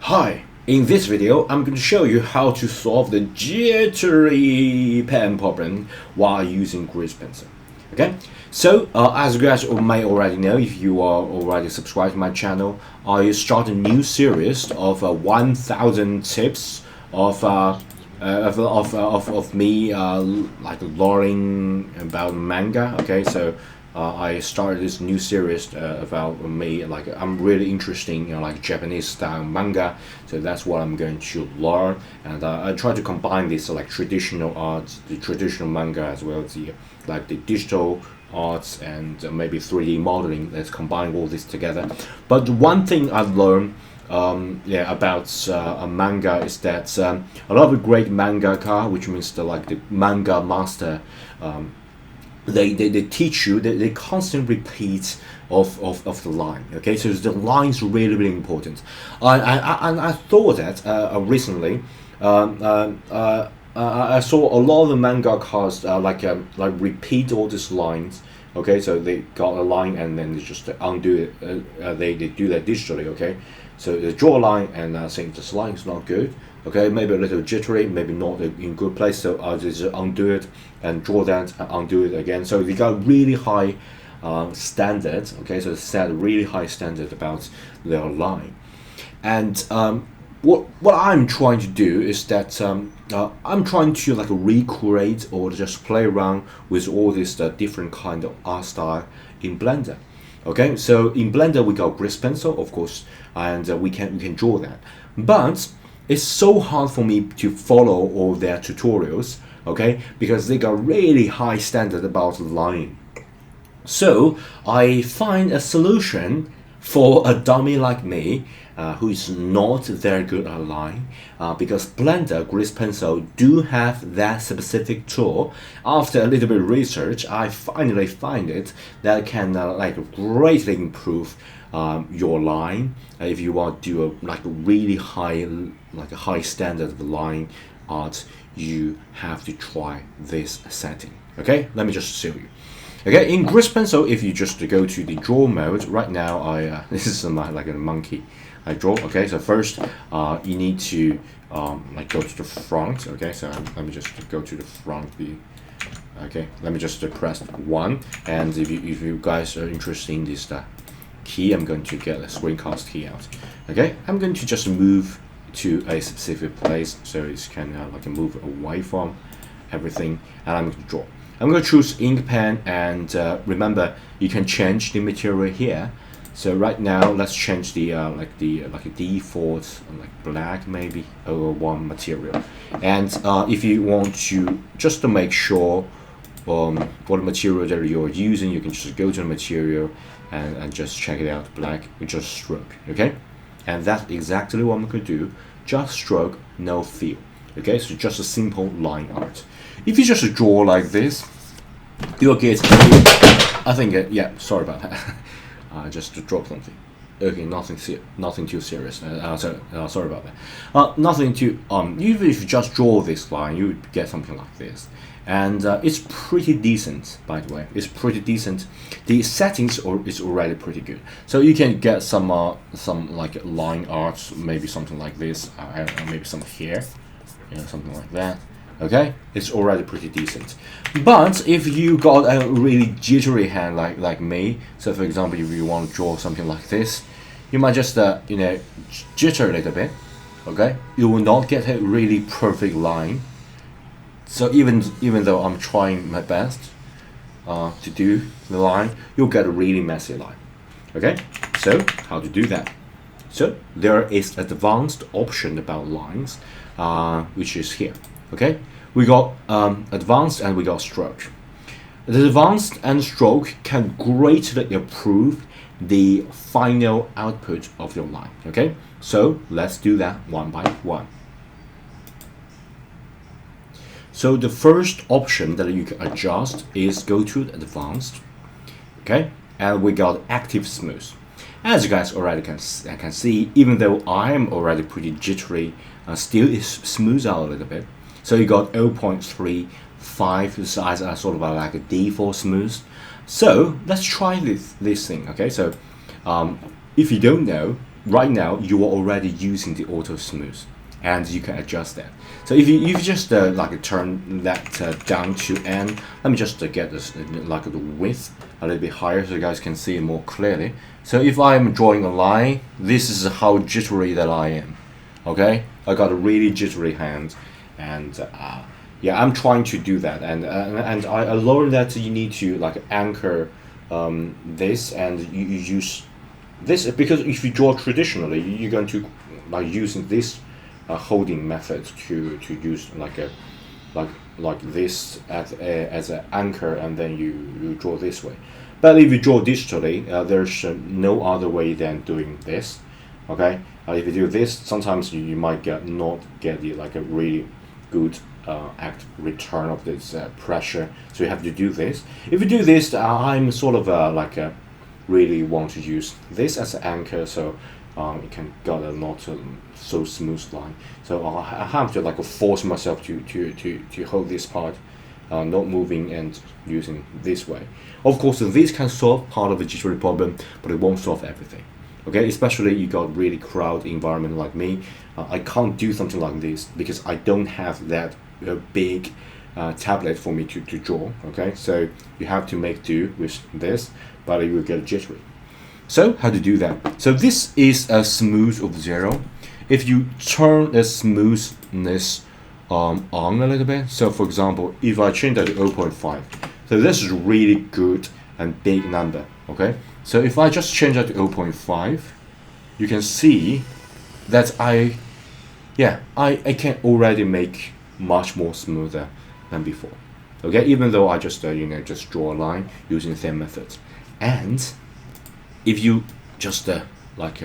Hi, in this video I'm going to show you how to solve the jittery pen problem while using grease pencil. Okay, so as you guys may already know, if you are already subscribed to my channel, I start a new series of 1000 tips of me like learning about manga. Okay, so I started this new series about me. Like I'm really interested in like Japanese style manga, so that's what I'm going to learn. And I try to combine this like traditional arts, the traditional manga, as well as the like the digital arts and maybe 3D modeling. Let's combine all this together. But one thing I've learned about a manga is that a lot of great mangaka, which means the manga master, they teach you, they constantly repeat of the line. Okay, so the line is really important. I thought that recently I saw a lot of the mangakas like repeat all these lines. Okay, so they got a line and then they just undo it. They do that digitally. Okay, so they draw a line and I think this line is not good. Okay, maybe a little jittery, maybe not in good place, so I'll just undo it and draw that and undo it again. So they got really high standards. Okay, so set really high standard about their line. And what I'm trying to do is that I'm trying to like recreate or just play around with all this different kind of art style in Blender. Okay, so in Blender we got grease pencil, of course, and we can draw that, but it's so hard for me to follow all their tutorials. Okay, because they got really high standard about line. So I find a solution for a dummy like me who is not very good at line, because Blender grease pencil do have that specific tool. After a little bit of research, I finally find it that can like greatly improve your line. If you want to do a really high, like a high standard of line art, you have to try this setting. Okay, let me just show you. Okay, in grease pencil, if you just go to the draw mode, right now I this is like a monkey I draw. Okay, so first you need to like go to the front. Okay, so let me just go to the front. Okay, let me just press 1, and if you guys are interested in this key, I'm going to get a screencast key out. Okay, I'm going to just move to a specific place so it's kind of like move away from everything, and I'm going to draw. I'm going to choose ink pen, and remember you can change the material here. So right now let's change the like a default like black maybe or one material. And if you want to just to make sure what material that you're using, you can just go to the material and just check it out, black, with just stroke. Okay, and that's exactly what I'm going to do, just stroke, no fill. Okay, so just a simple line art. If you just draw like this, you'll get, I think, yeah, sorry about that. Just to drop something. Okay, nothing too serious. Sorry about that. Nothing too. Even if you just draw this line, you would get something like this, and it's pretty decent. By the way, it's pretty decent. The settings is already pretty good, so you can get some like line arts, maybe something like this. Maybe some here, something like that. Okay, it's already pretty decent. But if you got a really jittery hand like me, so for example, if you want to draw something like this, you might just jitter a little bit. Okay, you will not get a really perfect line. So even though I'm trying my best to do the line, you'll get a really messy line. Okay, so how to do that? So there is advanced option about lines, which is here. Okay, we got advanced and we got stroke. The advanced and stroke can greatly improve the final output of your line. Okay, so let's do that one by one. So the first option that you can adjust is go to advanced. Okay, and we got active smooth. As you guys already can see, even though I am already pretty jittery, still is smooth out a little bit. So you got 0.35 size as sort of like a default smooth. So let's try this thing. Okay, so if you don't know, right now you are already using the auto smooth, and you can adjust that. So if you just like turn that down to N, let me just get this like the width a little bit higher so you guys can see it more clearly. So if I am drawing a line, this is how jittery that I am. Okay, I got a really jittery hand, and yeah, I'm trying to do that, and I learned that you need to like anchor this, and you use this because if you draw traditionally, you're going to like using this holding method to use like a like this as an anchor, and then you draw this way. But if you draw digitally, there's no other way than doing this. Okay, if you do this, sometimes you might not get the like a really good act return of this pressure. So you have to do this. If you do this, I'm sort of like really want to use this as an anchor, so it can get a not so smooth line. So I have to like force myself to hold this part, not moving and using this way. Of course, this can solve part of the jittery problem, but it won't solve everything. Okay, especially you got really crowded environment like me. I can't do something like this because I don't have that big tablet for me to draw. Okay, so you have to make do with this, but you will get jittery. So how to do that? So this is a smooth of 0. If you turn the smoothness on a little bit, so for example, if I change that to 0.5, so this is really good and big number. Okay, so if I just change that to 0.5, you can see that I can already make much more smoother than before. Okay, even though I just just draw a line using the same method. And if you just like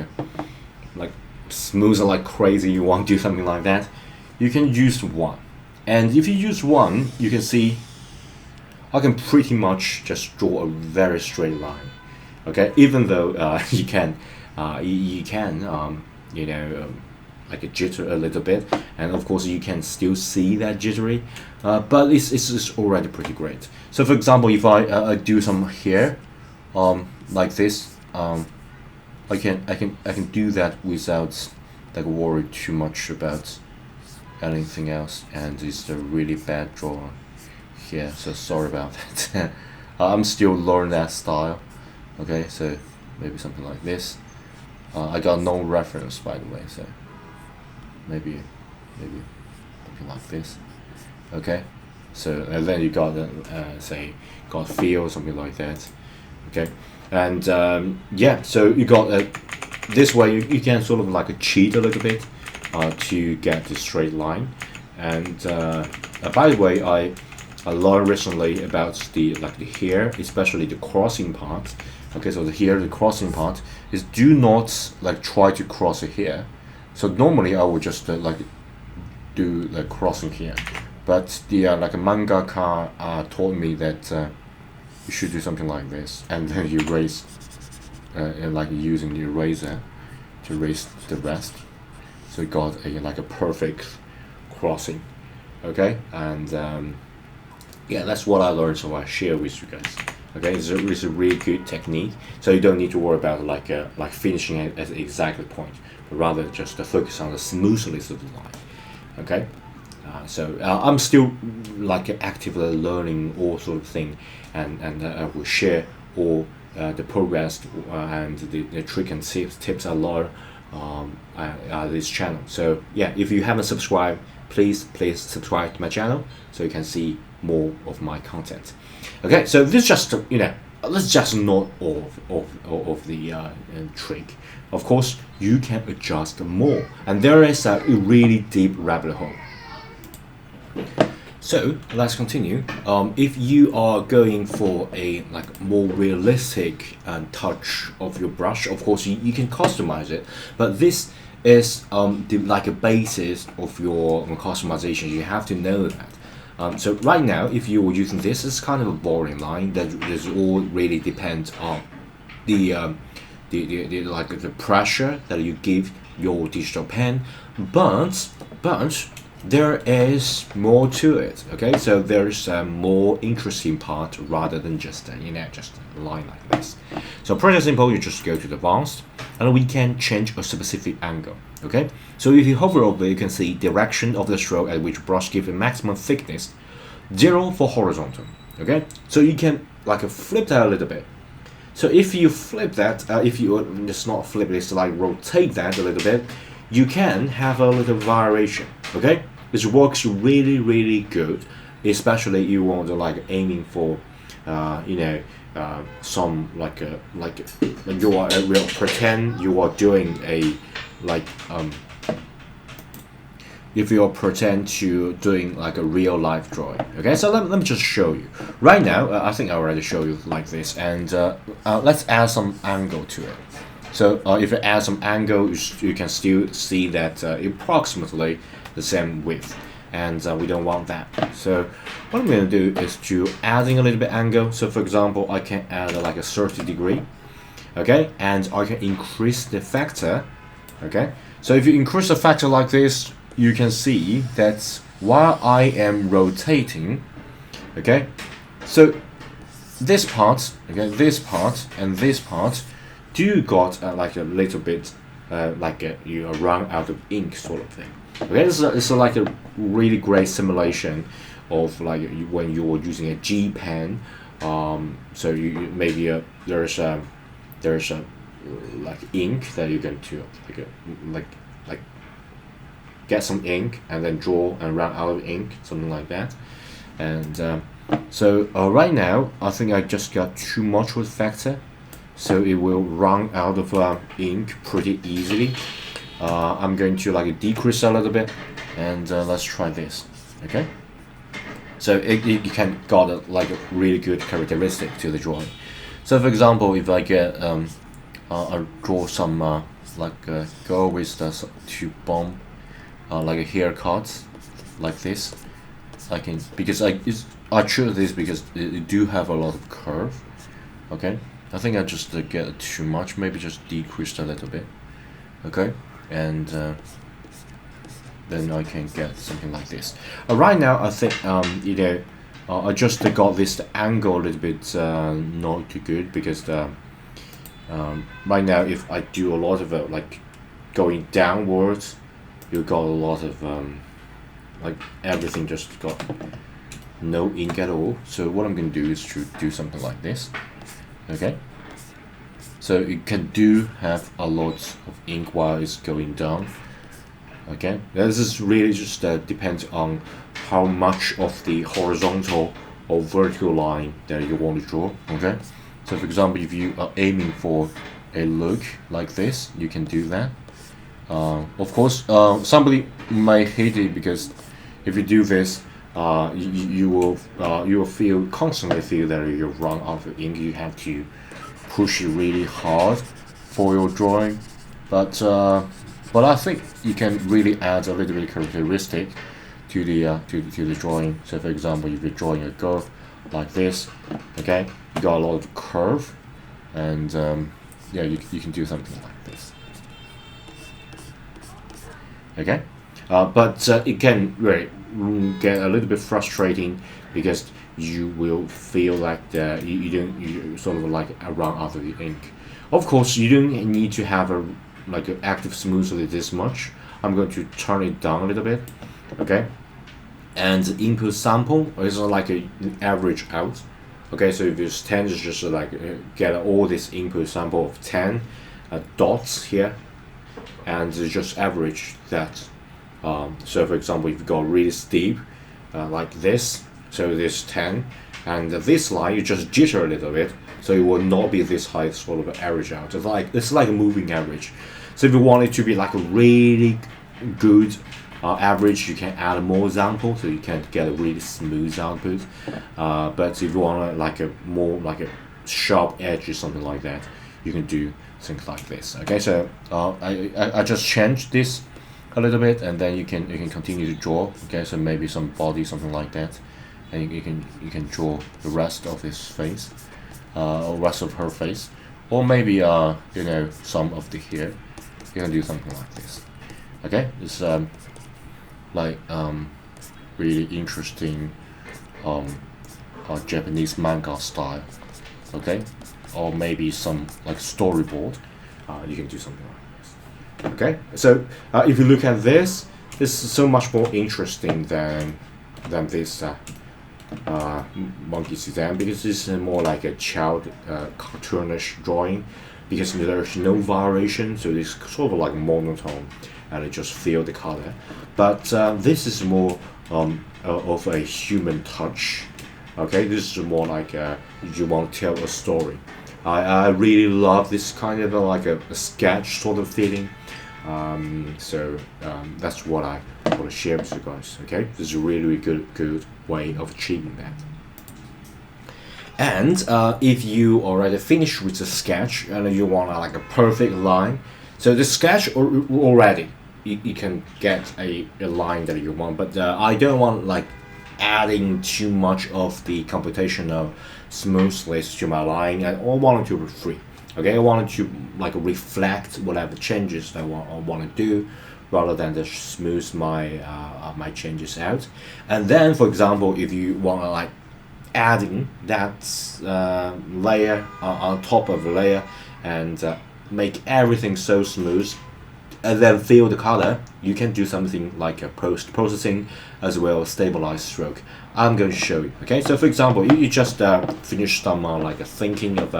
smooth like crazy, you want to do something like that, you can use 1. And if you use 1, you can see I can pretty much just draw a very straight line. Okay, even though you can like a jitter a little bit, and of course you can still see that jittery, but it's already pretty great. So for example, if I do some here like this, I can do that without like worry too much about anything else, and it's a really bad draw here, so sorry about that. I'm still learning that style. Okay, so maybe something like this. I got no reference, by the way, so maybe something like this. Okay, so and then you got say got feel, something like that. Okay, and yeah, so you got this way you can sort of like cheat a little bit to get the straight line. And by the way, I learned recently about the here, especially the crossing part. Okay, so the crossing part is do not like try to cross it here. So normally I would just like do the crossing here, but the like a mangaka taught me that you should do something like this, and then you raise like using the eraser to erase the rest. So you got a like a perfect crossing. Okay, and yeah, that's what I learned, so I share with you guys. Okay, it's a really good technique, so you don't need to worry about like finishing it at the exact point, but rather just focus on the smoothness of the line. Okay, so I'm still like actively learning all sort of thing, and I will share all the progress and the trick and tips I learned this channel. So yeah, if you haven't subscribed, please subscribe to my channel so you can see more of my content. Okay, so this just let's just not all of the trick. Of course, you can adjust more, and there is a really deep rabbit hole. So let's continue. If you are going for a like more realistic touch of your brush, of course you can customize it, but this is like a basis of your customization. You have to know that. So right now, if you were using this, it's kind of a boring line. That all really depends on the pressure that you give your digital pen. But there is more to it. Okay, so there's a more interesting part rather than just just a line like this. So pretty simple. You just go to the advanced, and we can change a specific angle. Okay, so if you hover over, you can see direction of the stroke at which brush gives a maximum thickness, 0 for horizontal. Okay, so you can like flip that a little bit. So if you flip that, if you just not flip it, it's like rotate that a little bit, you can have a little variation. Okay, which works really good, especially you want to like aiming for, some you are will pretend you are doing a if you pretend to doing like a real life drawing. Okay, so let me just show you right now. I think I already showed you like this, and let's add some angle to it. So if you add some angle, you can still see that approximately the same width, and we don't want that. So what I'm going to do is to adding a little bit angle. So for example, I can add like a 30 degree. Okay, and I can increase the factor. Okay, so if you increase the factor like this, you can see that while I am rotating, okay, so this part, okay, this part and this part do got like a little bit you run out of ink sort of thing. Okay, it's like a really great simulation of like when you're using a G pen. So you maybe there's a like ink that you can do like get some ink and then draw and run out of ink, something like that. And so right now I think I just got too much with factor, so it will run out of ink pretty easily. I'm going to like decrease a little bit, and let's try this. Okay, so you can got like a really good characteristic to the drawing. So for example, if I get I draw some go with the two bomb like a haircut like this. I can, because I choose this because it do have a lot of curve. Okay, I think I just get too much, maybe just decrease a little bit. Okay, and then I can get something like this. Right now I think I just got this angle a little bit not too good, because right now if I do a lot of like going downwards, you got a lot of like everything just got no ink at all. So what I'm going to do is to do something like this. Okay, so it can do have a lot of ink while it's going down. Okay, this is really just depends on how much of the horizontal or vertical line that you want to draw. Okay, so for example, if you are aiming for a look like this, you can do that. Of course, somebody might hate it, because if you do this, you will constantly feel that you run out of ink. You have to push it really hard for your drawing, but I think you can really add a little bit of characteristic to the drawing. So for example, if you're drawing a girl like this, okay, you got a lot of curve, and yeah, you can do something like this. Okay, but it can really get a little bit frustrating, because you will feel like you sort of like run out of the ink. Of course, you don't need to have a like an active smoothly this much. I'm going to turn it down a little bit. Okay, and the input sample is like an average out. Okay, so if it's 10, it's just like get all this input sample of 10 dots here, and just average that. So for example, if you go really steep like this, so this 10, and this line you just jitter a little bit, so it will not be this high, sort of average out. It's like a moving average. So if you want it to be like a really good average, you can add more sample, so you can get a really smooth output. But if you want like a more like a sharp edge or something like that, you can do things like this. Okay, so I just changed this a little bit, and then you can continue to draw. Okay, so maybe some body, something like that, and you can draw the rest of his face, or rest of her face, or maybe some of the hair. You can do something like this. Okay, this like really interesting Japanese manga style, okay, or maybe some like storyboard. You can do something like this. Okay, so if you look at this, it's so much more interesting than this monkey Suzanne, because this is more like a child cartoonish drawing, because there's no variation, so it's sort of like monotone and it just feel the color. But this is more of a human touch. Okay, this is more like you want to tell a story. I really love this kind of like a sketch sort of feeling. So that's what I want to share with you guys. Okay, this is a really good way of achieving that. And if you already finished with the sketch and you want like a perfect line, so the sketch already you can get a line that you want, but I don't want like adding too much of the computational smoothness to my line. I want it to be free. Okay, I wanted to like reflect whatever changes that I want to do, rather than just smooth my changes out. And then, for example, if you want to like adding that layer on top of the layer and make everything so smooth, and then fill the color, you can do something like a post processing as well as stabilized stroke. I'm going to show you. Okay, so for example, you just finish some like thinking of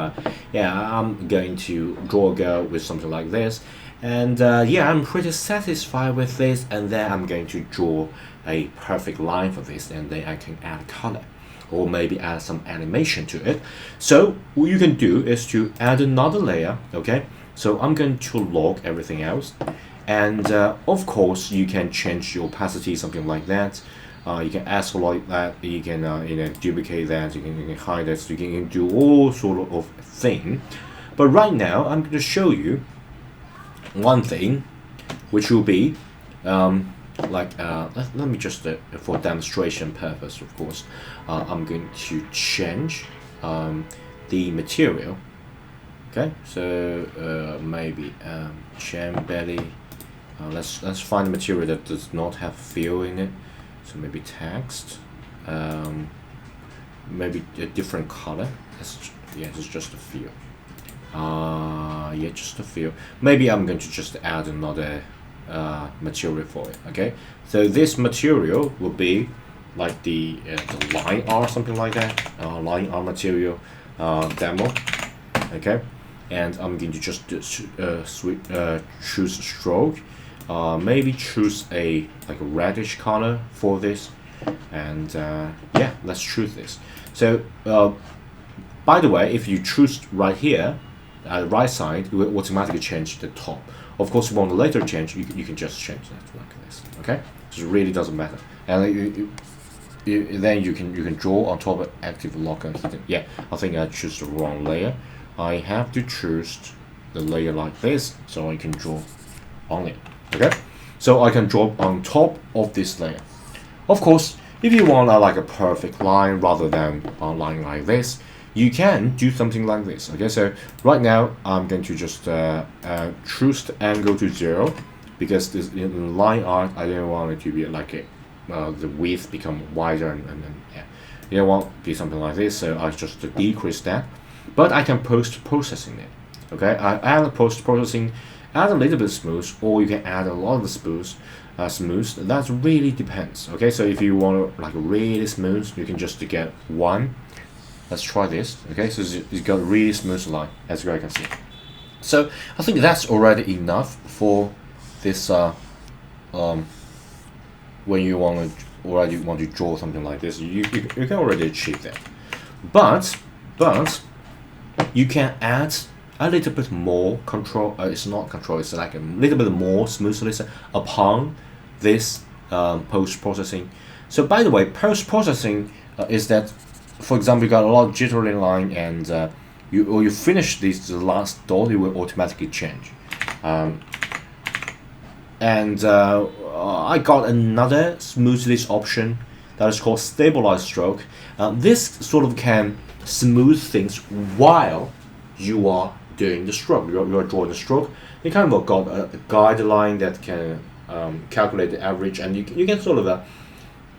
yeah, I'm going to draw a girl with something like this, and yeah, I'm pretty satisfied with this, and then I'm going to draw a perfect line for this, and then I can add color or maybe add some animation to it. So what you can do is to add another layer. Okay, so I'm going to log everything else, and of course you can change the opacity, something like that. You can isolate that, you can duplicate that, you can hide that, you can do all sort of thing. But right now I'm going to show you one thing, which will be let me just for demonstration purpose, of course, I'm going to change the material. Okay, so maybe chain belly. Let's find a material that does not have fill in it. So maybe text. Maybe a different color. Yeah, it's just a fill. Yeah, just a fill. Maybe I'm going to just add another material for it. Okay, so this material will be like the line art, something like that. Line art material demo. Okay, and I'm going to just choose stroke. Maybe choose a like a reddish color for this, and yeah, let's choose this. So by the way, if you choose right here at the right side, it will automatically change the top. Of course, if you want to later change, you can just change that like this. Okay, so it really doesn't matter. And then you can draw on top of active lock and hidden. Yeah, I think I choose the wrong layer. I have to choose the layer like this, so I can draw on it. Okay, so I can draw on top of this layer. Of course, if you want like a perfect line rather than a line like this, you can do something like this. Okay, so right now I'm going to just choose the angle to 0, because this in line art I don't want it to be like a the width become wider, and yeah, you don't want to be something like this, so I just decrease that. But I can post processing it. Okay, I add a post processing, add a little bit smooth, or you can add a lot of smooth. That really depends. Okay, so if you want to like really smooth, you can just get one. Let's try this. Okay, so it's got a really smooth line, as you guys can see. So I think that's already enough for this. When you already want to draw something like this, you can already achieve that. But you can add a little bit more control. It's not control. It's like a little bit more smoothness upon this post processing. So by the way, post processing is that, for example, you got a lot of jittery line, and you finish this the last dot, it will automatically change. And I got another smoothness option that is called stabilized stroke. This sort of can smooth things while you are doing the stroke. You are drawing the stroke. You kind of got a guideline that can calculate the average, and you can sort of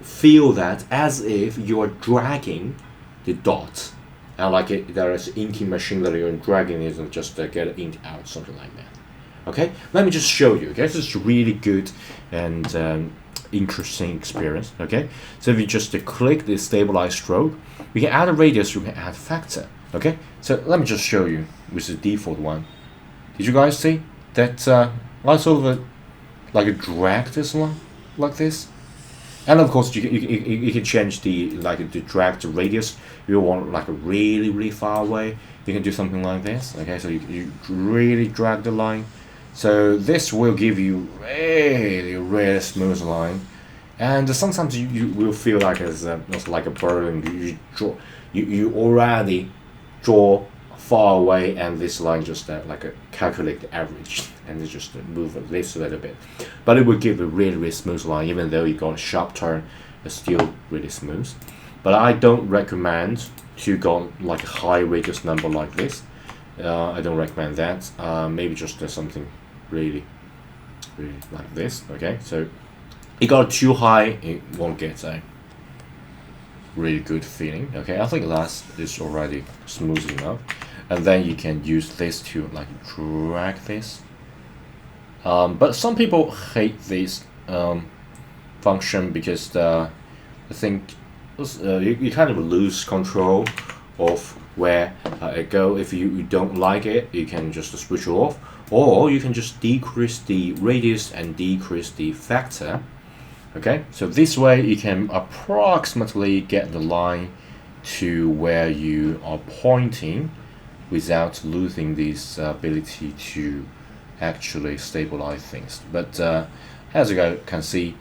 feel that as if you're dragging the dots. And like there is inking machine that you're dragging it and just get it ink out, something like that. Okay, let me just show you. Okay, this is really good and interesting experience. Okay, so if you just click the stabilize stroke, we can add a radius, you can add factor. Okay, so let me just show you with the default one. Did you guys see that? I sort of like drag this one like this, and of course you can change the to drag the radius. You want like a really far away, you can do something like this. Okay, so you really drag the line. So this will give you really smooth line, and sometimes you will feel like it's like a burden. You already draw far away, and this line just like a calculate the average, and it just move this a little bit, but it will give a really smooth line. Even though you got a sharp turn, it's still really smooth. But I don't recommend to go like a high radius number like this. I don't recommend that. Maybe just something really like this. Okay, so it got too high, it won't get a really good feeling. Okay, I think that is already smooth enough, and then you can use this to like drag this. But some people hate this function because I think you kind of lose control of where it go. If you don't like it, you can just switch it off, or you can just decrease the radius and decrease the factor. Okay, so this way you can approximately get the line to where you are pointing without losing this ability to actually stabilize things. But as you guys can see,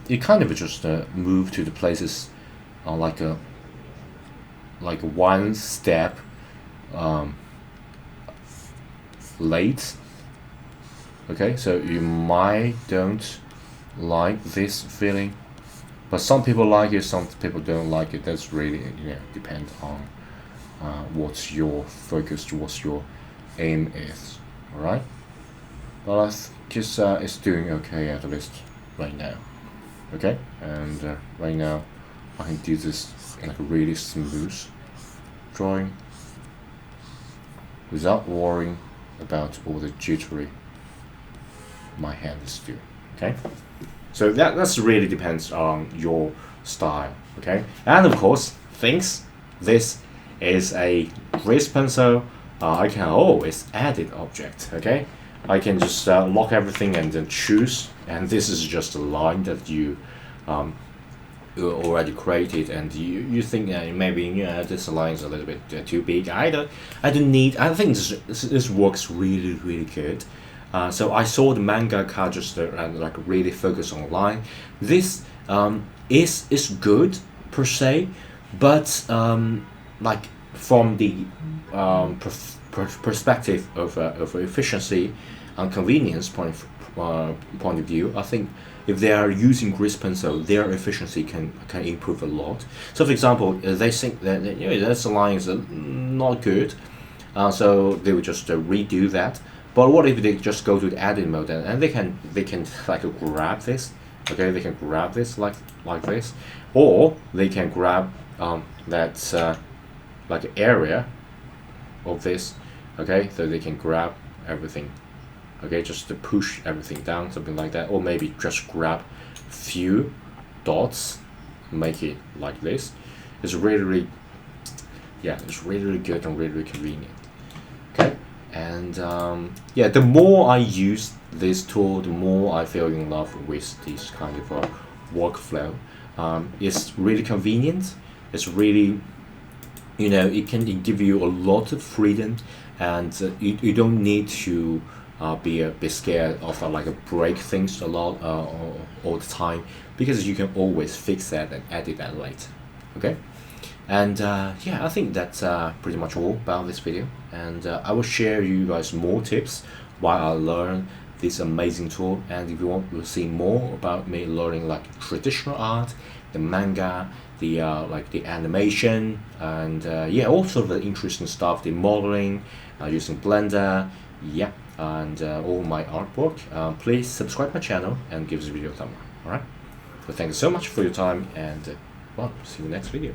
it kind of just move to the places like one step late. Okay, so you might don't like this feeling, but some people like it, some people don't like it. That's really depends on what's your focus, what's your aim is. All right, but I guess it's doing okay at least right now. Okay, and right now I can do this like really smooth drawing without worrying about all the jittery my hand is doing. Okay, so that's really depends on your style. Okay, and of course, this is a grease pencil. I can always edit object. Okay, I can just lock everything and then choose, and this is just a line that you already created, and you think maybe this line is a little bit too big. I don't need. I think this works really good. So I saw the mangaka just like really focus on line. This is good per se, but like from the perspective of efficiency and convenience point of view, I think if they are using grease pencil, their efficiency can improve a lot. So for example, they think that this line is not good, so they would just redo that. But what if they just go to the edit mode and they can like grab this? Okay, they can grab this like this, or they can grab that like area of this. Okay, so they can grab everything. Okay, just to push everything down, something like that, or maybe just grab few dots, make it like this. It's really it's really good and really convenient. Okay. And the more I use this tool, the more I feel in love with this kind of workflow. It's really convenient. It's really, it can give you a lot of freedom, and you don't need to be a bit scared of break things a lot all the time, because you can always fix that and edit that later. Okay. And I think that's pretty much all about this video, and I will share you guys more tips while I learn this amazing tool. And if you want to see more about me learning like traditional art, the manga, the the animation, and all sort of the interesting stuff, the modeling using Blender, and all my artwork, please subscribe my channel and give this video a thumb up. All right. So thank you so much for your time, and well, see you next video.